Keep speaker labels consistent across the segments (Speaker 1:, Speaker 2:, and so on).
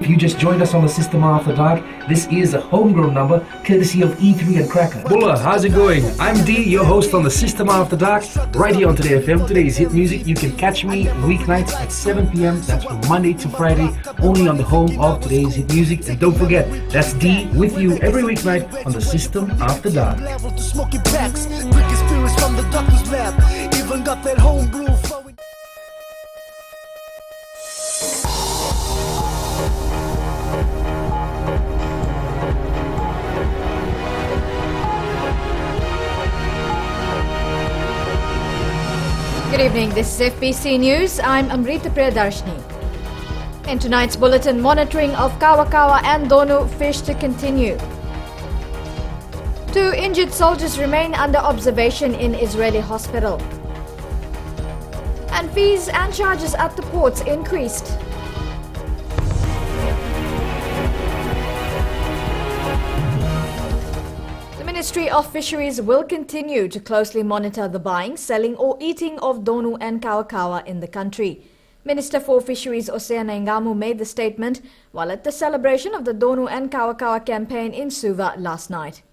Speaker 1: you just joined us on the System After Dark, this is a homegrown number courtesy of E3 and Cracker. Bulla, how's it going? I'm D, your host on the System After Dark, right here on Today FM. Today's hit music. You can catch me weeknights at 7 p.m. That's from Monday to Friday, only on the home of Today's hit music. And don't forget, that's D with you every weeknight on the System After Dark. Even got that homebrew flowing.
Speaker 2: Good evening, this is FBC News. I'm Amrita Priyadarshini. In tonight's bulletin, monitoring of Kawa and Donu fish to continue. 2 injured soldiers remain under observation in Israeli hospital. And fees and charges at the ports increased. The Ministry of Fisheries will continue to closely monitor the buying, selling or eating of Donu and Kawa in the country. Minister for Fisheries Osea Ngamu made the statement while at the celebration of the Donu and Kawa campaign in Suva last night.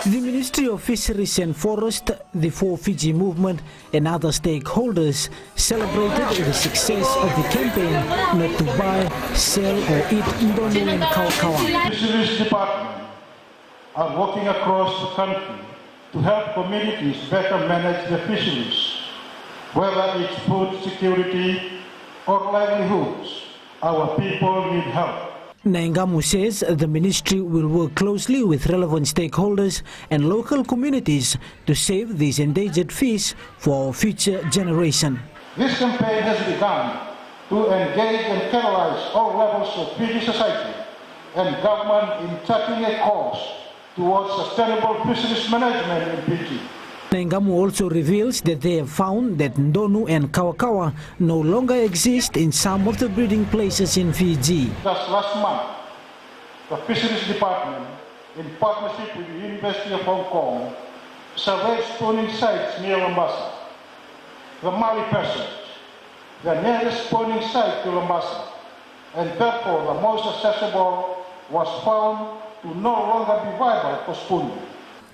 Speaker 3: The Ministry of Fisheries and Forest, the 4Fiji movement and other stakeholders celebrated the success of the campaign not to buy, sell or eat Ndonu and Kawa.
Speaker 4: The Fisheries Department are working across the country to help communities better manage their fisheries, whether it's food security or livelihoods. Our people need help.
Speaker 3: Ngamu says the ministry will work closely with relevant stakeholders and local communities to save these endangered fish for our future generation.
Speaker 4: This campaign has begun to engage and catalyze all levels of Fiji society and government in charting a course towards sustainable fisheries management in Fiji.
Speaker 3: Ngamu also reveals that they have found that Ndonu and Kawa no longer exist in some of the breeding places in Fiji.
Speaker 4: Just last month, the Fisheries Department, in partnership with the University of Hong Kong, surveyed spawning sites near Mombasa. The Mali Passage, the nearest spawning site to Mombasa, and therefore the most accessible, was found to no longer be viable for spawning.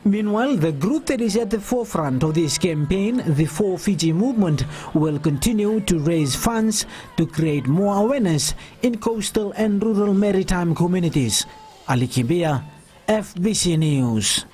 Speaker 3: Meanwhile, the group that is at the forefront of this campaign, the 4Fiji movement, will continue to raise funds to create more awareness in coastal and rural maritime communities. Ali Kimbia, FBC News.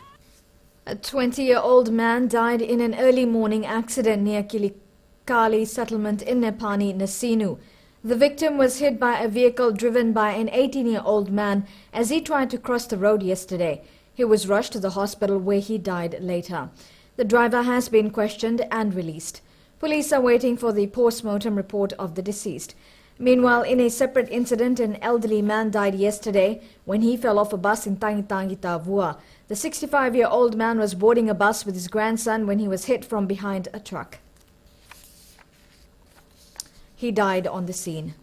Speaker 2: A 20-year-old man died in an early morning accident near Kilikali settlement in Nepani, Nasinu. The victim was hit by a vehicle driven by an 18-year-old man as he tried to cross the road yesterday. He was rushed to the hospital where he died later. The driver has been questioned and released. Police are waiting for the post-mortem report of the deceased. Meanwhile, in a separate incident, an elderly man died yesterday when he fell off a bus in Tangitangi Tavua. The 65-year-old man was boarding a bus with his grandson when he was hit from behind a truck. He died on the scene.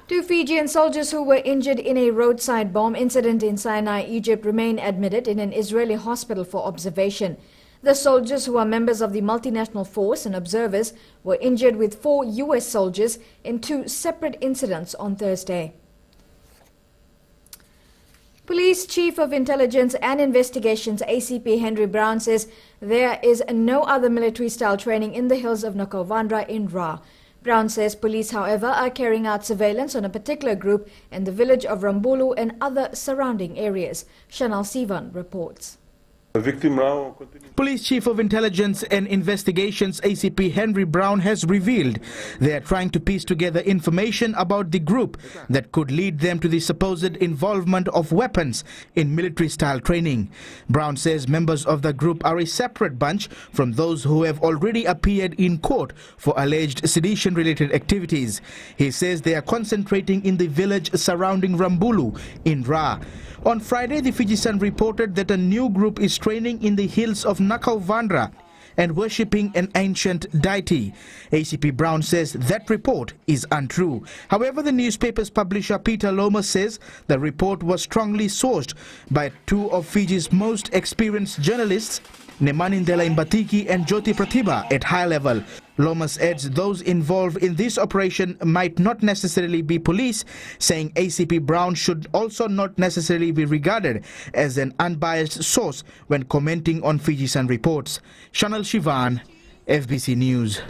Speaker 2: 2 Fijian soldiers who were injured in a roadside bomb incident in Sinai, Egypt, remain admitted in an Israeli hospital for observation. The soldiers, who are members of the multinational force and observers, were injured with 4 U.S. soldiers in 2 separate incidents on Thursday. Police Chief of Intelligence and Investigations ACP Henry Brown says there is no other military-style training in the hills of Nakovandra in Ra. Brown says police, however, are carrying out surveillance on a particular group in the village of Rambulu and other surrounding areas. Shanal Sivan reports.
Speaker 5: Police Chief of Intelligence and Investigations ACP Henry Brown has revealed they are trying to piece together information about the group that could lead them to the supposed involvement of weapons in military-style training. Brown says members of the group are a separate bunch from those who have already appeared in court for alleged sedition-related activities. He says they are concentrating in the village surrounding Rambulu in Ra. On Friday, the Fiji Sun reported that a new group is training in the hills of Nakovandra and worshipping an ancient deity. ACP Brown says that report is untrue. However, the newspaper's publisher Peter Lomas says the report was strongly sourced by 2 of Fiji's most experienced journalists, Nemanindela Mbatiki and Jyoti Pratibha, at high level. Lomas adds those involved in this operation might not necessarily be police, saying ACP Brown should also not necessarily be regarded as an unbiased source when commenting on Fiji Sun reports. Chanel Shivan, FBC News.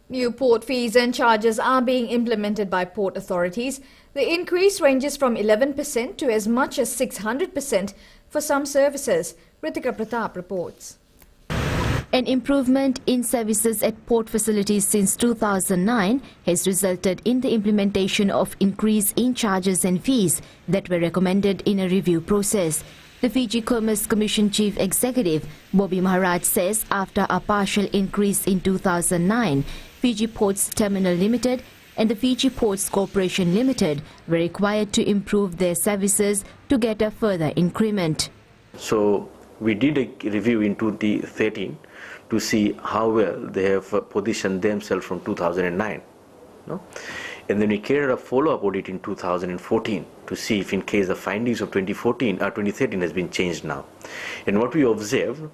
Speaker 2: New port fees and charges are being implemented by port authorities. The increase ranges from 11% to as much as 600% for some services. Ritika Pratap reports.
Speaker 6: An improvement in services at port facilities since 2009 has resulted in the implementation of increase in charges and fees that were recommended in a review process. The Fiji Commerce Commission Chief Executive Bobby Maharaj says after a partial increase in 2009, Fiji Ports Terminal Limited and the Fiji Ports Corporation Limited were required to improve their services to get a further increment.
Speaker 7: So we did a review in 2013 to see how well they have positioned themselves from 2009. No? And then we carried a follow-up audit in 2014 to see if in case the findings of 2013 has been changed now. And what we observed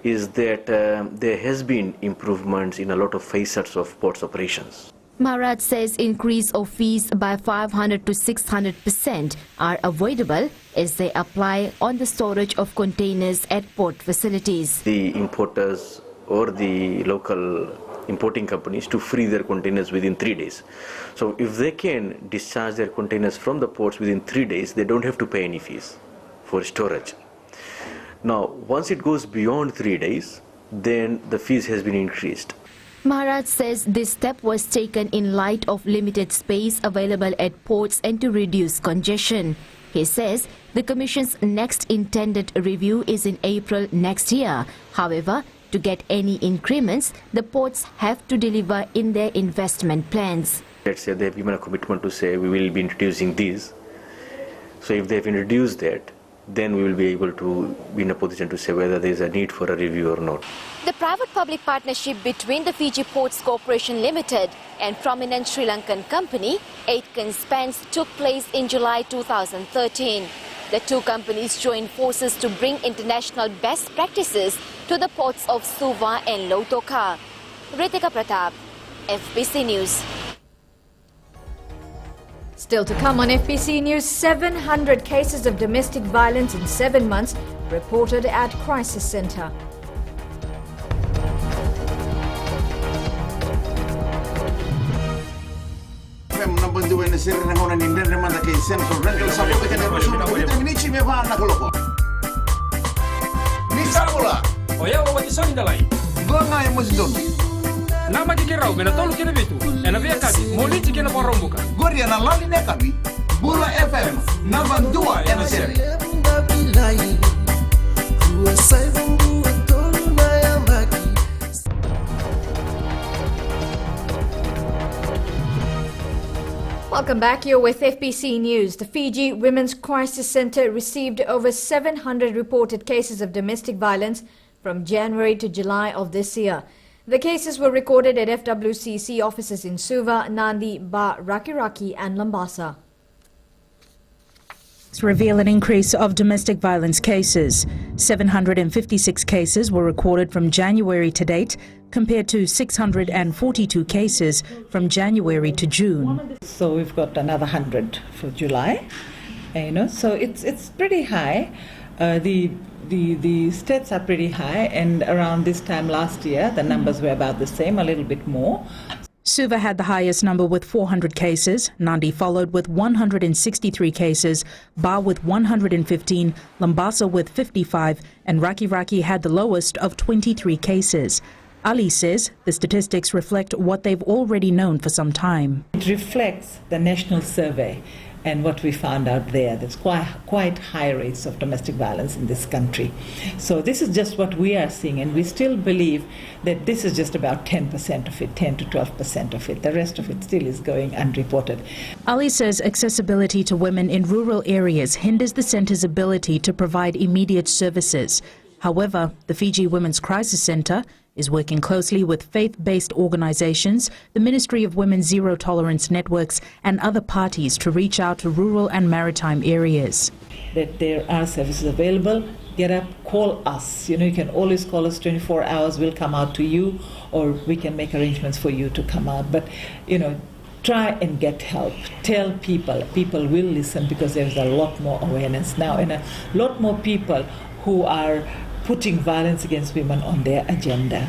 Speaker 7: is that there has been improvements in a lot of facets of ports operations.
Speaker 6: Maharaj says increase of fees by 500 to 600% are avoidable as they apply on the storage of containers at port facilities.
Speaker 7: The importers or the local importing companies to free their containers within 3 days. So if they can discharge their containers from the ports within 3 days, they don't have to pay any fees for storage. Now, once it goes beyond 3 days, then the fees has been increased.
Speaker 6: Maharaj says this step was taken in light of limited space available at ports and to reduce congestion. He says the Commission's next intended review is in April next year. However, to get any increments, the ports have to deliver in their investment plans.
Speaker 7: Let's say they have given a commitment to say we will be introducing these. So if they have introduced that, then we will be able to be in a position to say whether there is a need for a review or not.
Speaker 6: The private-public partnership between the Fiji Ports Corporation Limited and prominent Sri Lankan company, Aitken Spence, took place in July 2013. The two companies joined forces to bring international best practices to the ports of Suva and Lautoka. Ritika Pratap, FBC News.
Speaker 2: Still to come on FBC News, 700 cases of domestic violence in 7 months reported at crisis centre.
Speaker 8: Nama kikirau mena tolu kina bitu. Ena via kabi, moliti kina porombuka.
Speaker 9: Goria na lali ne kabi. Bula FM, number 2 ena sere.
Speaker 2: Welcome back. You're with FBC News. The Fiji Women's Crisis Centre received over 700 reported cases of domestic violence from January to July of this year. The cases were recorded at FWCC offices in Suva, Nandi, Ba, Rakiraki and Lambasa.
Speaker 10: Reveal an increase of domestic violence cases. 756 cases were recorded from January to date, compared to 642 cases from January to June.
Speaker 11: So we've got another 100 for July. So it's pretty high. The stats are pretty high, and around this time last year the numbers were about the same, a little bit more.
Speaker 10: Suva had the highest number with 400 cases, Nandi followed with 163 cases, Ba with 115, Lambasa with 55 and Rakiraki had the lowest of 23 cases. Ali says the statistics reflect what they've already known for some time.
Speaker 11: It reflects the national survey and what we found out there. There's quite high rates of domestic violence in this country. So this is just what we are seeing, and we still believe that this is just about 10% of it, 10 to 12% of it. The rest of it still is going unreported.
Speaker 10: Ali says accessibility to women in rural areas hinders the centre's ability to provide immediate services. However, the Fiji Women's Crisis Centre is working closely with faith-based organisations, the Ministry of Women's Zero Tolerance Networks and other parties to reach out to rural and maritime areas.
Speaker 11: that there are services available, get up, call us. You can always call us 24 hours, we'll come out to you, or we can make arrangements for you to come out. But, try and get help. Tell people. People will listen because there's a lot more awareness now and a lot more people who are putting violence against women on their agenda.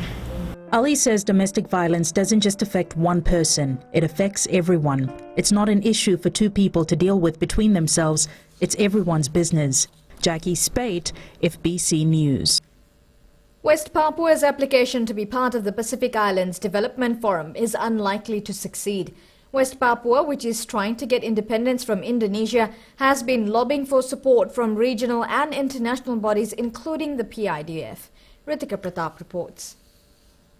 Speaker 10: Ali says domestic violence doesn't just affect one person, it affects everyone. It's not an issue for two people to deal with between themselves, it's everyone's business. Jackie Spate, FBC News.
Speaker 2: West Papua's application to be part of the Pacific Islands Development Forum is unlikely to succeed. West Papua, which is trying to get independence from Indonesia, has been lobbying for support from regional and international bodies, including the PIDF. Ritika Pratap reports.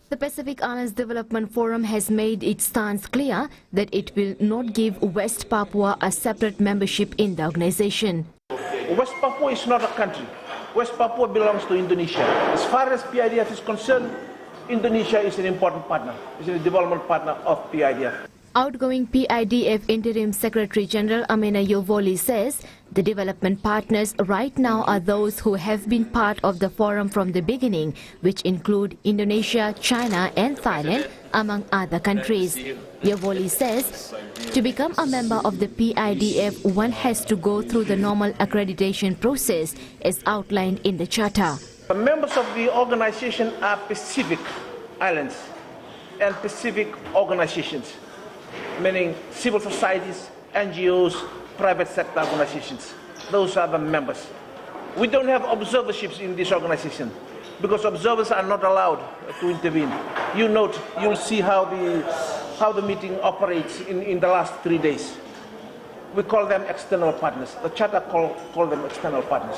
Speaker 6: The Pacific Islands Development Forum has made its stance clear that it will not give West Papua a separate membership in the organization.
Speaker 12: West Papua is not a country. West Papua belongs to Indonesia. As far as PIDF is concerned, Indonesia is an important partner. It's a development partner of PIDF.
Speaker 6: Outgoing PIDF Interim Secretary General Amena Yovoli says the development partners right now are those who have been part of the forum from the beginning, which include Indonesia, China and Thailand, among other countries. Yovoli says to become a member of the PIDF, one has to go through the normal accreditation process as outlined in the charter.
Speaker 12: The members of the organization are Pacific Islands and Pacific organizations, meaning civil societies, NGOs, private sector organizations. Those are the members. We don't have observerships in this organization because observers are not allowed to intervene. You'll see how the meeting operates in the last 3 days. We call them external partners. The charter call them external partners.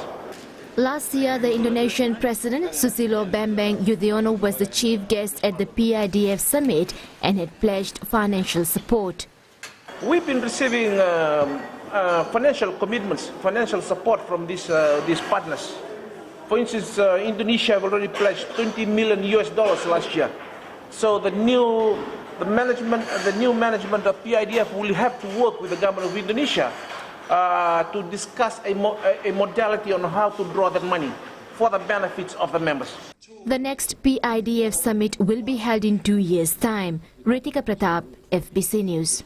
Speaker 6: Last year, the Indonesian President Susilo Bambang Yudhoyono was the chief guest at the PIDF summit and had pledged financial support.
Speaker 12: We've been receiving financial commitments, financial support from these partners. For instance, Indonesia have already pledged $20 million last year. So the new management of PIDF will have to work with the government of Indonesia to discuss a modality on how to draw that money for the benefits of the members.
Speaker 6: The next PIDF summit will be held in 2 years' time. Ritika Pratap, FBC News.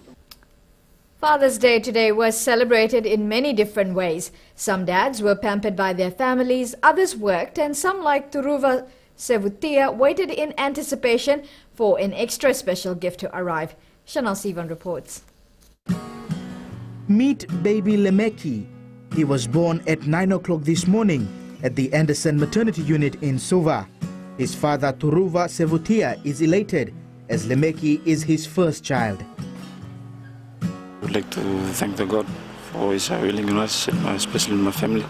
Speaker 2: Father's Day today was celebrated in many different ways. Some dads were pampered by their families, others worked, and some, like Turuva Sevutia, waited in anticipation for an extra special gift to arrive. Chanel Sivan reports.
Speaker 5: Meet baby Lemeki. He was born at 9 o'clock this morning at the Anderson Maternity Unit in Suva. His father Turuva Sevutia is elated as Lemeki is his first child.
Speaker 13: I would like to thank the God for his willingness, especially my family,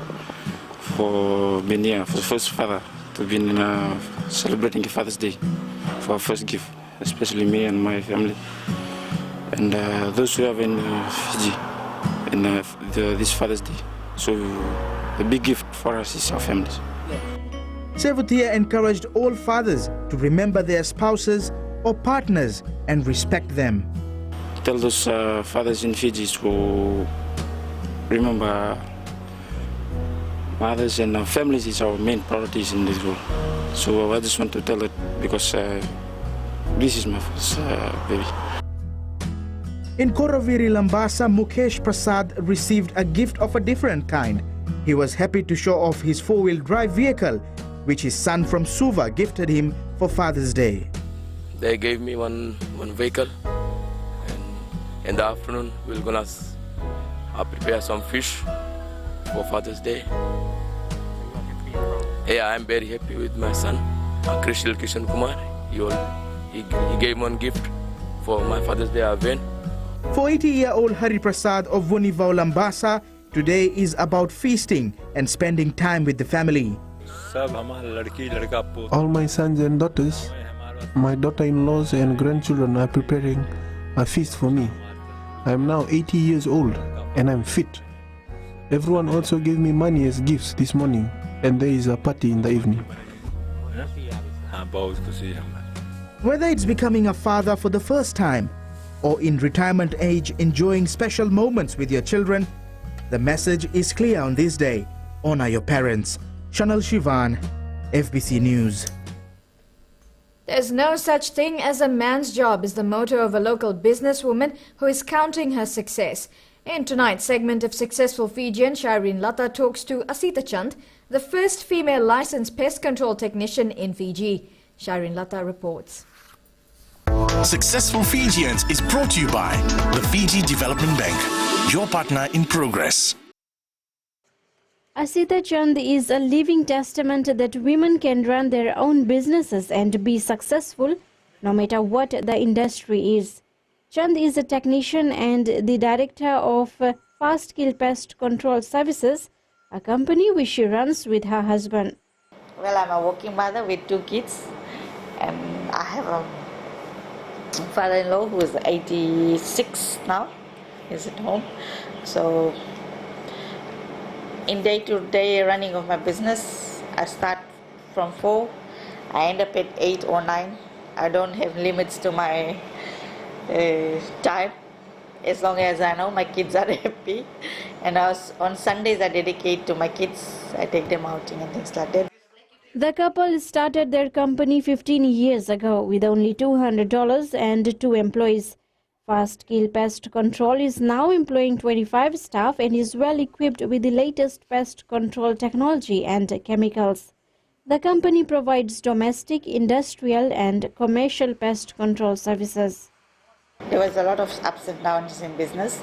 Speaker 13: for being here, for the first father to be celebrating Father's Day, for our first gift, especially me and my family, and those who have in Fiji in this Father's Day. So the big gift for us is our families.
Speaker 5: Sevutia encouraged all fathers to remember their spouses or partners and respect them.
Speaker 13: Tell those fathers in Fiji to remember mothers and our families is our main priorities in this world. So I just want to tell it because this is my first baby.
Speaker 5: In Koroviri, Lambasa, Mukesh Prasad received a gift of a different kind. He was happy to show off his four-wheel drive vehicle, which his son from Suva gifted him for Father's Day.
Speaker 14: They gave me one vehicle. In the afternoon, we're gonna prepare some fish for Father's Day. Yeah, I'm very happy with my son, Krishil Kishan Kumar. He gave one gift for my Father's Day event.
Speaker 5: For 80-year-old Hari Prasad of Vunivau, Lambasa, today is about feasting and spending time with the family.
Speaker 15: All my sons and daughters, my daughter-in-laws and grandchildren are preparing a feast for me. I am now 80 years old and I'm fit. Everyone also gave me money as gifts this morning, and there is a party in the evening.
Speaker 5: Whether it's becoming a father for the first time or in retirement age enjoying special moments with your children, The message is clear on this day. Honor your parents. Chanel Shivan, FBC News.
Speaker 2: There's no such thing as a man's job is the motto of a local businesswoman who is counting her success. In tonight's segment of Successful Fijian, Shireen Lata talks to Asita Chand, the first female licensed pest control technician in Fiji. Shireen Lata reports.
Speaker 16: Successful Fijians is brought to you by the Fiji Development Bank, your partner in progress.
Speaker 17: Asita Chand is a living testament that women can run their own businesses and be successful no matter what the industry is. Chand is a technician and the director of Fast Kill Pest Control Services, a company which she runs with her husband.
Speaker 18: Well, I'm a working mother with 2 kids, and I have a father-in-law who is 86 now. He's at home. So in day-to-day running of my business, I start from 4, I end up at 8 or 9. I don't have limits to my time, as long as I know my kids are happy. And on Sundays I dedicate to my kids. I take them outing and things like that.
Speaker 17: The couple started their company 15 years ago with only $200 and 2 employees. Fast Kill Pest Control is now employing 25 staff and is well equipped with the latest pest control technology and chemicals. The company provides domestic, industrial and commercial pest control services.
Speaker 18: There was a lot of ups and downs in business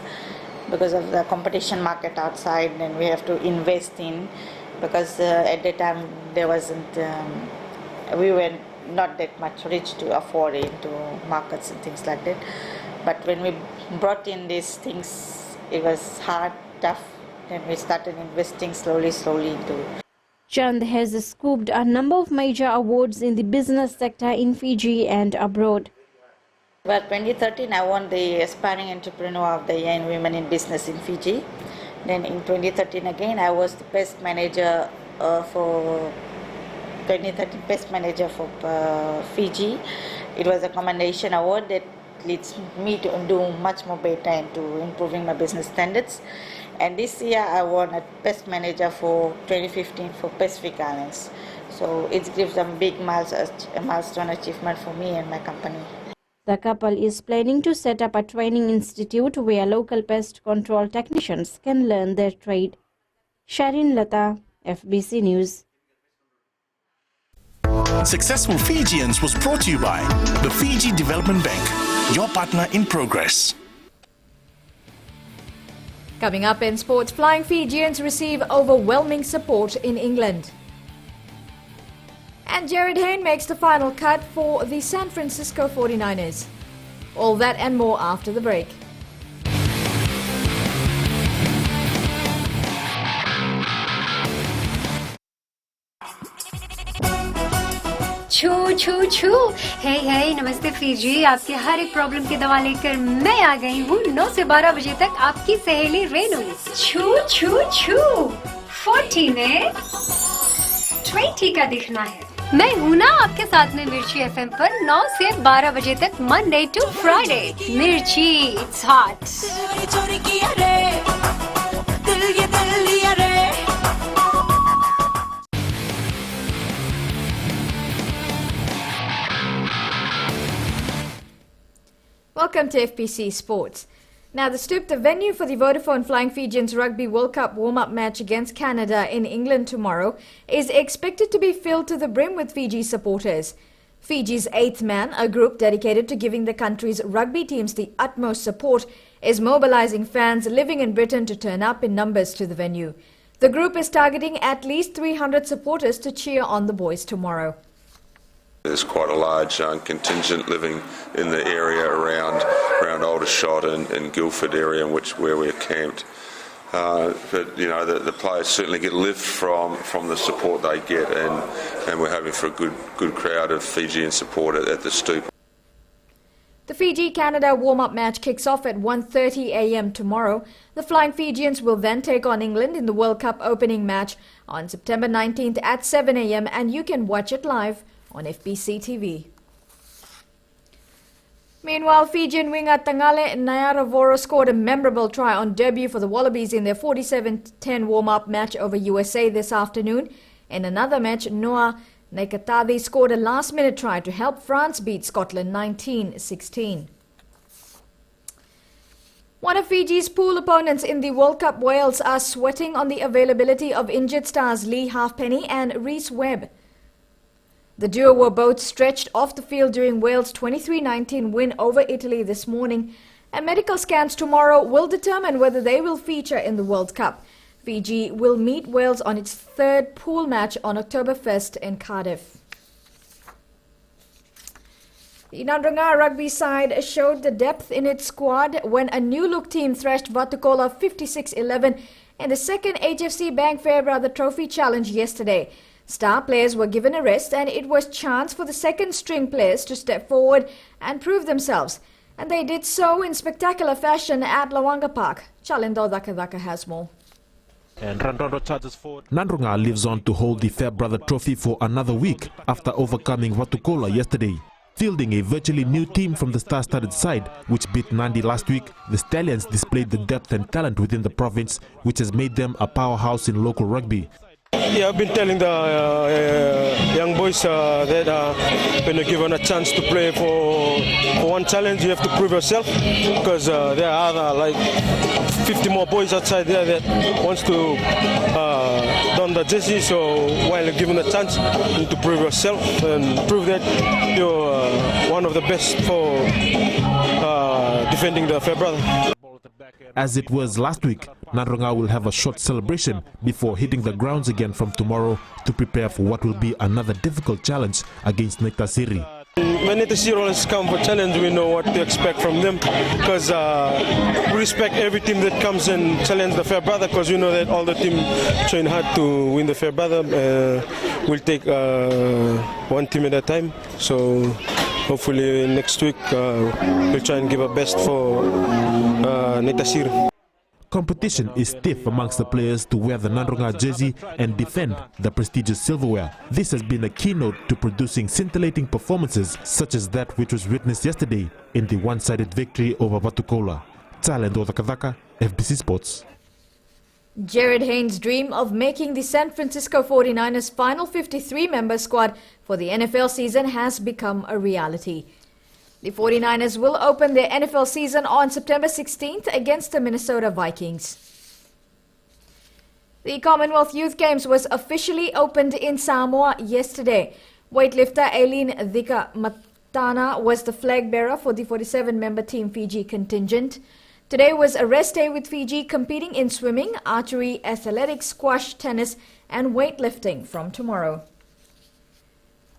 Speaker 18: because of the competition market outside, and we have to invest in, because at that time there wasn't, we were not that much rich to afford into markets and things like that. But when we brought in these things, it was hard, tough, and we started investing slowly into it.
Speaker 17: Chand has scooped a number of major awards in the business sector in Fiji and abroad.
Speaker 18: Well, 2013 I won the Aspiring Entrepreneur of the Year in Women in Business in Fiji. Then in 2013 again I was the Pest Manager for 2013 Pest Manager for Fiji. It was a commendation award that leads me to do much more better into improving my business standards. And this year I won a Pest Manager for 2015 for Pacific Islands. So it gives a big milestone achievement for me and my company.
Speaker 17: The couple is planning to set up a training institute where local pest control technicians can learn their trade. Shireen Lata, FBC News.
Speaker 16: Successful Fijians was brought to you by the Fiji Development Bank, your partner in progress.
Speaker 2: Coming up in sports, Flying Fijians receive overwhelming support in England. And Jared Hayne makes the final cut for the San Francisco 49ers. All that and more after the break.
Speaker 19: छू छू छू हे हे नमस्ते Fiji, आपके हर एक problem की दवा लेकर मैं आ गई हूँ 9 से 12 बजे तक आपकी सहेली रेनू। छू छू छू 40 में 20 का दिखना है। मैं हूँ ना आपके साथ में मिर्ची एफएम पर 9 से 12 बजे तक मंडे टू फ्राइडे। मिर्ची it's hot.
Speaker 2: Welcome to FBC Sports. Now, the Stoop, the venue for the Vodafone Flying Fijians Rugby World Cup warm-up match against Canada in England tomorrow, is expected to be filled to the brim with Fiji supporters. Fiji's 8th Man, a group dedicated to giving the country's rugby teams the utmost support, is mobilizing fans living in Britain to turn up in numbers to the venue. The group is targeting at least 300 supporters to cheer on the boys tomorrow.
Speaker 20: There's quite a large contingent living in the area around Aldershot and Guildford area, where we're camped. But you know, the players certainly get a lift from the support they get, and we're hoping for a good crowd of Fijian support at the Stoop.
Speaker 2: The Fiji-Canada warm-up match kicks off at 1:30 a.m. tomorrow. The Flying Fijians will then take on England in the World Cup opening match on September 19th at 7 a.m. and you can watch it live on Fbctv. Meanwhile, Fijian winger Tangale Nayaravoro scored a memorable try on debut for the Wallabies in their 47-10 warm-up match over USA this afternoon. In another match, Noah Naikatavi scored a last-minute try to help France beat Scotland 19-16. One of Fiji's pool opponents in the World Cup, Wales, are sweating on the availability of injured stars Lee Halfpenny and Rhys Webb. The duo were both stretched off the field during Wales' 23-19 win over Italy this morning, and medical scans tomorrow will determine whether they will feature in the World Cup. Fiji will meet Wales on its third pool match on October 1st in Cardiff. The Nandranga rugby side showed the depth in its squad when a new-look team thrashed Vatukola 56-11 in the second HFC Bank Fairbrother Trophy Challenge yesterday. Star players were given a rest and it was chance for the second-string players to step forward and prove themselves. And they did so in spectacular fashion at Lawanga Park. Chalindo Dakadaka has more.
Speaker 21: And Nandranga lives on to hold the Fairbrother Trophy for another week after overcoming Vatukola yesterday. Fielding a virtually new team from the star-studded side, which beat Nandi last week, the Stallions displayed the depth and talent within the province, which has made them a powerhouse in local rugby.
Speaker 22: Yeah, I've been telling the young boys that when you're given a chance to play for one challenge, you have to prove yourself, because there are other like 50 more boys outside there that wants to don the jersey. So while you're given a chance, you need to prove yourself and prove that you're one of the best for defending the Fairbrother.
Speaker 21: As it was last week, Nandranga will have a short celebration before hitting the grounds again from tomorrow to prepare for what will be another difficult challenge against Nektasiri.
Speaker 22: When Nektasiri always come for challenge, we know what to expect from them, because we respect every team that comes and challenge the Fairbrother, because we know that all the team train hard to win the Fairbrother. We'll take one team at a time. So hopefully next week we'll try and give our best for Nektasiri.
Speaker 21: Competition is stiff amongst the players to wear the Nandranga jersey and defend the prestigious silverware. This has been a keynote to producing scintillating performances such as that which was witnessed yesterday in the one-sided victory over Vatukola. Talendo Dakadaka, FBC Sports.
Speaker 2: Jared Haynes' dream of making the San Francisco 49ers final 53-member squad for the NFL season has become a reality. The 49ers will open their NFL season on September 16th against the Minnesota Vikings. The Commonwealth Youth Games was officially opened in Samoa yesterday. Weightlifter Aileen Thika Matana was the flag bearer for the 47-member Team Fiji contingent. Today was a rest day with Fiji competing in swimming, archery, athletics, squash, tennis and weightlifting from tomorrow.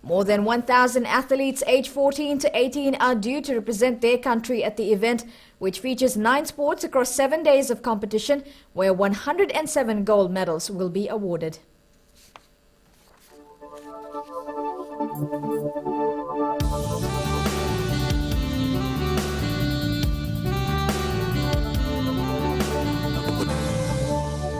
Speaker 2: More than 1,000 athletes aged 14 to 18 are due to represent their country at the event, which features 9 sports across 7 days of competition, where 107 gold medals will be awarded.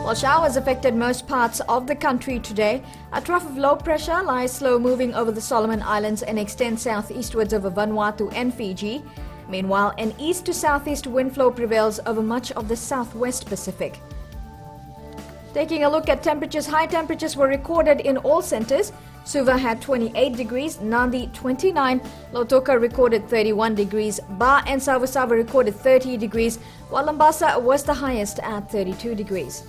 Speaker 2: While showers affected most parts of the country today, a trough of low pressure lies slow moving over the Solomon Islands and extends southeastwards over Vanuatu and Fiji. Meanwhile, an east to southeast wind flow prevails over much of the southwest Pacific. Taking a look at temperatures, high temperatures were recorded in all centres. Suva had 28 degrees, Nandi 29, Lautoka recorded 31 degrees, Ba and Savusava recorded 30 degrees, while Lambasa was the highest at 32 degrees.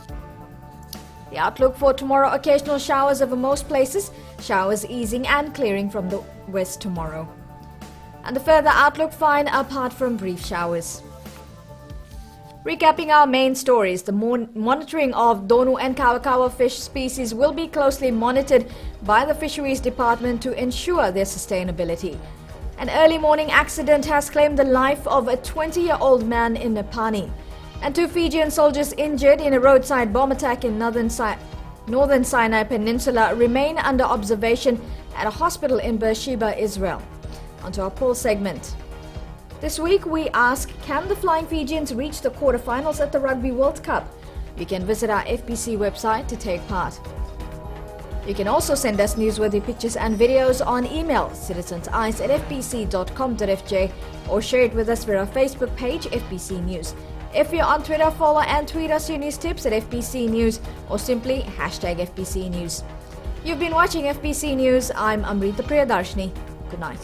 Speaker 2: The outlook for tomorrow: occasional showers over most places, showers easing and clearing from the west tomorrow. And the further outlook: fine apart from brief showers. Recapping our main stories, the monitoring of Donu and Kawakawa fish species will be closely monitored by the Fisheries Department to ensure their sustainability. An early morning accident has claimed the life of a 20-year-old man in Nepani. And 2 Fijian soldiers injured in a roadside bomb attack in northern Sinai Peninsula remain under observation at a hospital in Beersheba, Israel. On to our poll segment. This week we ask, can the Flying Fijians reach the quarterfinals at the Rugby World Cup? You can visit our FBC website to take part. You can also send us newsworthy pictures and videos on email citizenseyes@fbc.com.fj or share it with us via our Facebook page FBC News. If you're on Twitter, follow and tweet us your news tips at FBC News or simply #FBC News. You've been watching FBC News. I'm Amrita Priyadarshini. Good night.